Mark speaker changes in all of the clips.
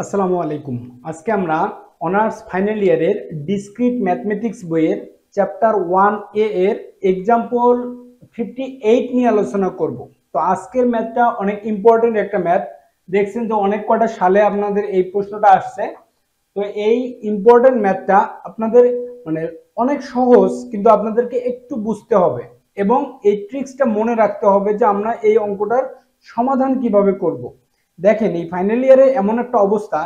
Speaker 1: আসসালামু আলাইকুম। আজকে আমরা অনার্স ফাইনাল ইয়ারের ডিসক্রিট ম্যাথমেটিক্স বইয়ের চ্যাপ্টার 1A এর এক্সাম্পল 58 নিয়ে আলোচনা করব। তো আজকের ম্যাথটা অনেক ইম্পর্টেন্ট একটা ম্যাথ। দেখছেন যে অনেক কটা সালে আপনাদের এই প্রশ্নটা আসছে। তো এই ইম্পর্টেন্ট ম্যাথটা আপনাদের মানে অনেক সহজ, কিন্তু আপনাদেরকে একটু বুঝতে হবে এবং এই ট্রিক্সটা মনে রাখতে হবে যে আমরা এই অঙ্কটার সমাধান কিভাবে করব। দেখেন, এই ফাইনাল ইয়ারে এমন একটা অবস্থা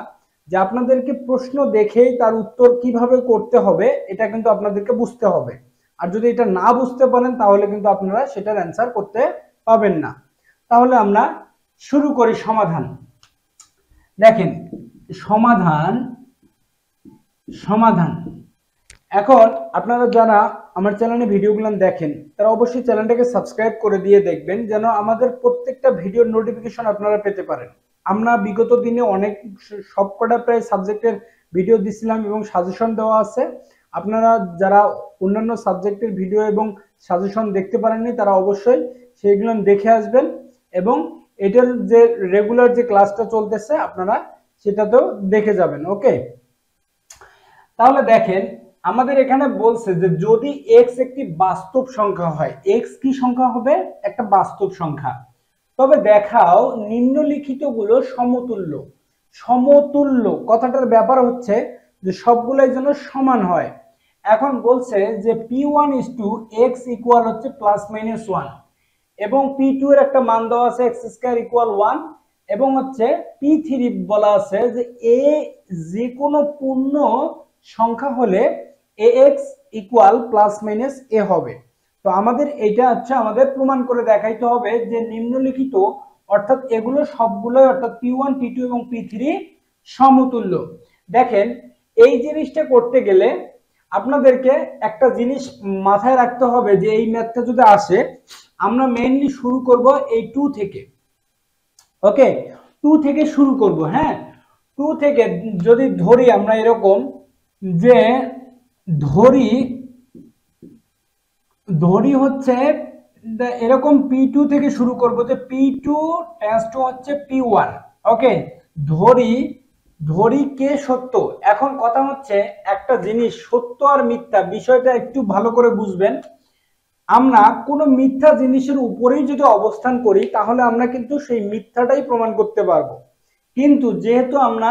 Speaker 1: যে আপনাদেরকে প্রশ্ন দেখেই তার উত্তর কিভাবে করতে হবে এটা কিন্তু আপনাদেরকে বুঝতে হবে। আর যদি এটা না বুঝতে পারেন তাহলে কিন্তু আপনারা সেটার অ্যান্সার করতে পাবেন না। তাহলে আমরা শুরু করি সমাধান। দেখেন, সমাধান সমাধান এখন আপনারা যারা আমার চ্যানেলে ভিডিওগুলো দেখেন তারা অবশ্যই চ্যানেলটাকে সাবস্ক্রাইব করে দিয়ে দেখবেন, যেন আমাদের প্রত্যেকটা ভিডিওর নোটিফিকেশন আপনারা পেতে পারেন। আমরা বিগত দিনে অনেক সবকটা প্রায় সাবজেক্টের ভিডিও দিছিলাম এবং সাজেশন দেওয়া আছে। আপনারা যারা অন্যান্য সাবজেক্টের ভিডিও এবং সাজেশন দেখতে পারেননি তারা অবশ্যই সেইগুলো দেখে আসবেন এবং এটার যে রেগুলার যে ক্লাসটা চলতেছে আপনারা সেটাতেও দেখে যাবেন। ওকে, তাহলে দেখেন আমাদের এখানে বলছে যে যদি এক্স একটি বাস্তব সংখ্যা হয়, এক্স কি সংখ্যা হবে? একটা বাস্তব সংখ্যা। তবে দেখাও নিম্নলিখিত গুলো সমতুল্য। সমতুল্য কথাটার ব্যাপার হচ্ছে যে সবগুলোই যেন সমান হয়। এখন বলছে যে P1:x ইকুয়াল হচ্ছে +-1 এবং P2 এর একটা মান দেওয়া আছে x² ইকুয়াল 1 এবং হচ্ছে P3 বলা আছে যে a যে কোনো পূর্ণ সংখ্যা হলে ax ইকুয়াল +-a হবে। তো আমাদের এটা হচ্ছে আমাদের প্রমাণ করে দেখাইতে হবে যে নিম্নলিখিত অর্থাৎ এগুলো সবগুলোই অর্থাৎ P1 P2 এবং P3 সমতুল্য। দেখেন, এই জিনিসটা করতে গেলে আপনাদেরকে একটা জিনিস মাথায় রাখতে হবে যে এই ম্যাথটা যদি আসে আমরা মেইনলি শুরু করব এই 2 থেকে। ওকে, 2 থেকে শুরু করব। হ্যাঁ, 2 থেকে যদি ধরি আমরা এরকম যে ধরি হচ্ছে এরকম P2 থেকে শুরু করব যে P2 টেন্ডস টু হচ্ছে P1। ওকে, ধরি কে সত্য। এখন কথা হচ্ছে একটা জিনিস সত্য আর মিথ্যা বিষয়টা একটু ভালো করে বুঝবেন। আমরা কোনো মিথ্যা জিনিসের উপরেই যদি অবস্থান করি তাহলে আমরা কিন্তু সেই মিথ্যাটাই প্রমাণ করতে পারবো। কিন্তু যেহেতু আমরা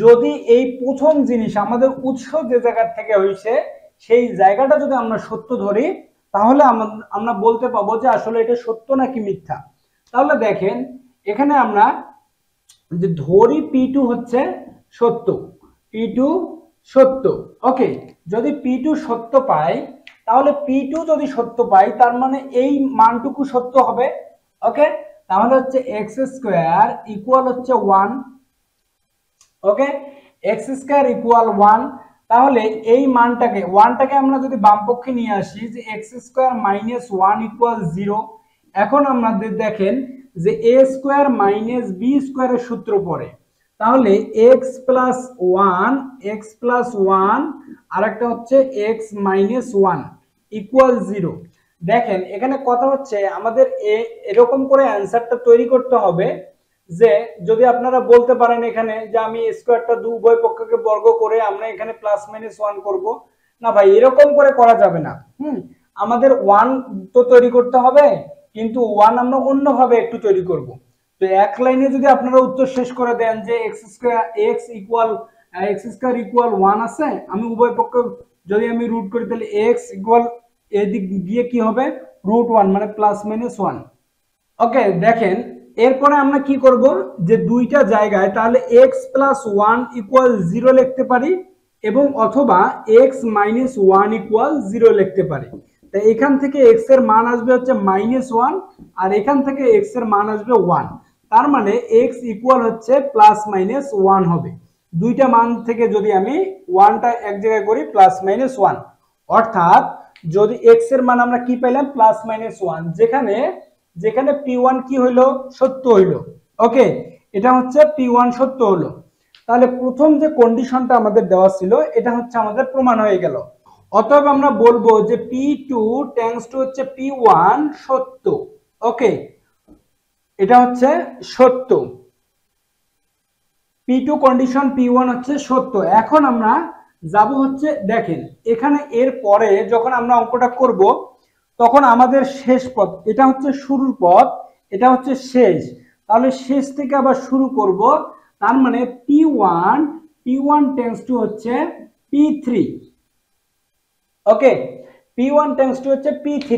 Speaker 1: যদি এই প্রথম জিনিস আমাদের উৎস যে জায়গা থেকে হয়েছে সেই জায়গাটা যদি আমরা সত্য ধরি তাহলে আমরা বলতে পাবো যে আসলে এটা সত্য নাকি মিথ্যা। তাহলে দেখেন এখানে আমরা যে ধরি P2 হচ্ছে সত্য, P2 সত্য। ওকে, যদি P2 সত্য পাই তাহলে P2 যদি সত্য পাই তার মানে এই মানটুকু সত্য হবে। ওকে, তাহলে হচ্ছে x² ইকুয়াল হচ্ছে 1। ওকে, x² ইকুয়াল 1। তাহলে এই মানটাকে 1টাকে আমরা যদি বাম পক্ষে নিয়ে আসি যে x² - 1 ইকুয়াল 0। এখন আমাদের দেখেন যে a² - b² এর সূত্র পড়ে। তাহলে x + 1 আর একটা হচ্ছে x - 1 ইকুয়াল 0। দেখেন এখানে কথা হচ্ছে আমাদের এরকম করে অ্যান্সারটা তৈরি করতে হবে যে যদি আপনারা বলতে পারেন এখানে যে আমি স্কয়ারটা উভয় পক্ষকে বর্গ করে আমরা এখানে +-1 করব। না ভাই, এরকম করে করা যাবে না। আমাদের 1 তো তৈরি করতে হবে, কিন্তু 1 আমরা অন্যভাবে একটু তৈরি করব। তো এক লাইনে যদি আপনারা উত্তর শেষ করে দেন যে x² ইকুয়াল 1 আছে, আমি উভয় পক্ষ যদি আমি রুট করি তাহলে x ইকুয়াল এদিক দিয়ে কি হবে √1 মানে +-1। ওকে, দেখেন এরপরে আমরা কি করব যে দুইটা জায়গায় তাহলে x + 1 ইকুয়াল 0 লিখতে পারি এবং অথবা x - 1 ইকুয়াল 0 লিখতে পারি। তাই এখান থেকে x এর মান আসবে হচ্ছে -1 আর এখান থেকে x এর মান আসবে 1। তার মানে x ইকুয়াল হচ্ছে +-1 হবে। দুইটা মান থেকে যদি আমি 1টা এক জায়গায় করি +-1, অর্থাৎ যদি x এর মান আমরা কি পেলাম +-1, যেখানে P1 কি হইলো সত্য হইলো। ওকে, এটা হচ্ছে P1 সত্য হলো। তাহলে প্রথম যে কন্ডিশনটা আমাদের দেওয়া ছিল এটা হচ্ছে আমাদের প্রমাণ হয়ে গেল। অতএব আমরা বলবো যে P2 টেন্ডস টু হচ্ছে P1 সত্য। ওকে, এটা হচ্ছে সত্য। P2 কন্ডিশন P1 হচ্ছে সত্য। এখন আমরা যাব হচ্ছে, দেখেন এখানে এর পরে যখন আমরা অঙ্কটা করব তখন আমাদের শেষ পথ, এটা হচ্ছে শুরুর পথ, এটা হচ্ছে শেষ, তাহলে শেষ থেকে আবার শুরু করব। তার মানে P1 টেন্ডস টু হচ্ছে P3। Okay, P1 tends to হচ্ছে P3।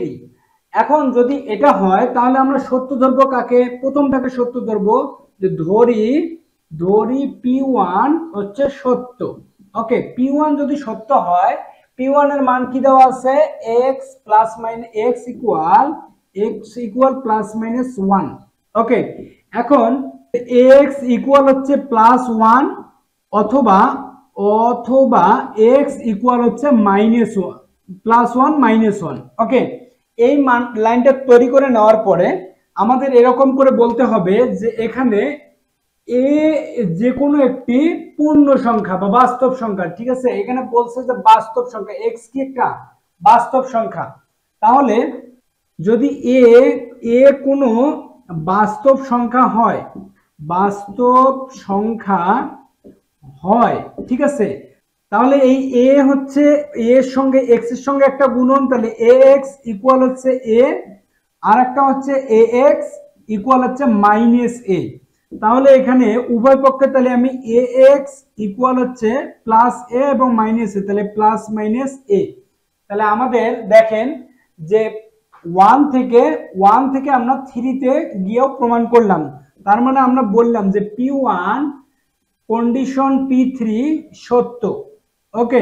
Speaker 1: এখন যদি এটা হয় তাহলে আমরা সত্য ধরবো কাকে? প্রথমটাকে সত্য ধরবো, যে ধরি P1 হচ্ছে সত্য। ওকে, P1 যদি সত্য হয়, P1 এর মান কি দেওয়া আছে? x equal plus minus 1। ওকে, এখন x ইকুয়াল হচ্ছে +1 অথবা x ইকুয়াল হচ্ছে -1, +1 -1। ওকে, এই মান লাইনটা তৈরি করে নেওয়ার পরে আমাদের এরকম করে বলতে হবে যে এখানে এ যে কোনো একটি পূর্ণ সংখ্যা বা বাস্তব সংখ্যা, ঠিক আছে, এখানে বলছে যে বাস্তব সংখ্যা, x কি একটা বাস্তব সংখ্যা। তাহলে যদি এ কোনো বাস্তব সংখ্যা হয়, ঠিক আছে, তাহলে এই এ হচ্ছে এর সঙ্গে x এর সঙ্গে একটা গুণন, তাহলে ax ইকুয়াল হচ্ছে a, আর একটা হচ্ছে ax ইকুয়াল হচ্ছে -a। তাহলে এখানে উভয় পক্ষে তাহলে আমি ax ইকুয়াল হচ্ছে +a এবং -a, তাহলে +-a। তাহলে আমাদের দেখেন যে 1 থেকে আমরা 3 তে গিয়েও প্রমাণ করলাম। তার মানে আমরা বললাম যে P1 কন্ডিশন P3 সত্য। ওকে,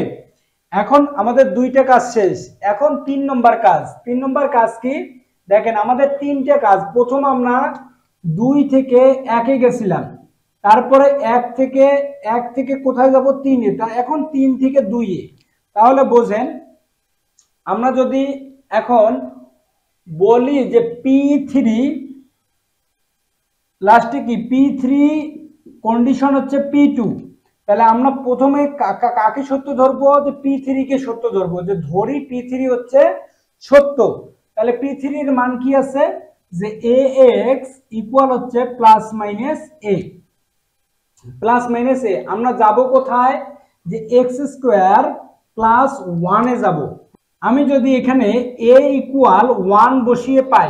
Speaker 1: এখন আমাদের দুইটা কাজ শেষ। এখন 3 নম্বর কাজ কি? দেখেন আমাদের তিনটে কাজ। প্রথম আমরা 2 থেকে 1 এ গেছিলাম, তারপরে 1 থেকে কোথায় যাব? 3 এ। এখন 3 থেকে 2 এ। তাহলে বোঝেন, আমরা যদি এখন বলি যে P3 লাস্টে কি P3 কন্ডিশন হচ্ছে P2, তাহলে আমরা প্রথমে কাকে সত্য ধরবো? যে P3 কে সত্য ধরবো, যে ধরি P3 হচ্ছে সত্য। তাহলে P3 এর মান কি আছে? যে ax ইকুয়াল হচ্ছে +-a। আমরা যাব কোথায়? যে x² +1 এ যাব। আমি যদি এখানে a ইকুয়াল 1 বসিয়ে পাই,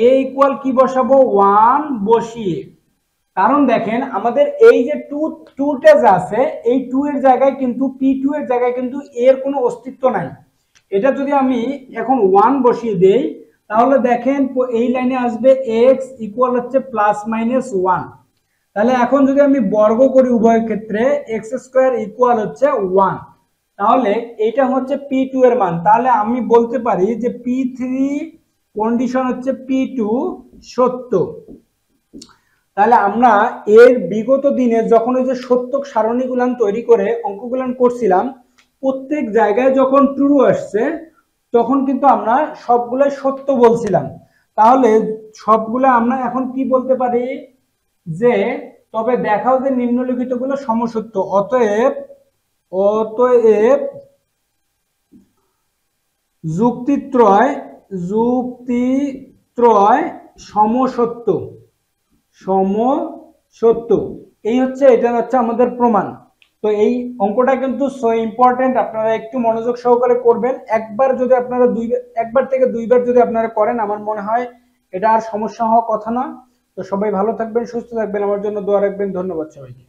Speaker 1: a ইকুয়াল কি বসাবো? 1 বসিয়ে। কারণ দেখেন আমাদের এই যে 2 টা আছে, এই 2 এর জায়গায় কিন্তু P2 এর জায়গায় কিন্তু এর কোনো অস্তিত্ব নাই। এটা যদি আমি এখন 1 বসিয়ে দেই, তাহলে দেখেন এই লাইনে আসবে x ইকুয়াল হচ্ছে +-1। তাহলে এখন যদি আমি বর্গ করি উভয় ক্ষেত্রে, x² ইকুয়াল হচ্ছে 1, তাহলে এটা হচ্ছে P2 এর মান। তাহলে আমি বলতে পারি যে P3 কন্ডিশন হচ্ছে P2 সত্য। তাহলে আমরা এর বিগত দিনে যখন ওই যে সত্যক সারণীগুলান তৈরি করে অঙ্কগুলান করছিলাম, প্রত্যেক জায়গায় যখন ট্রু আসছে তখন কিন্তু আমরা সবগুলাই সত্য বলছিলাম। তাহলে সবগুলা আমরা এখন কি বলতে পারি? যে তবে দেখাও যে নিম্নলিখিতগুলো সমসত্য। অতএব যুক্তিত্রয় সমসত্য। এই হচ্ছে, এটা হচ্ছে আমাদের প্রমাণ। তো এই অঙ্কটা কিন্তু সো ইম্পর্টেন্ট, আপনারা একটু মনোযোগ সহকারে করবেন। একবার থেকে দুইবার যদি আপনারা করেন, আমার মনে হয় এটা আর সমস্যা হওয়ার কথা না। তো সবাই ভালো থাকবেন, সুস্থ থাকবেন, আমার জন্য দোয়া রাখবেন। ধন্যবাদ সবাইকে।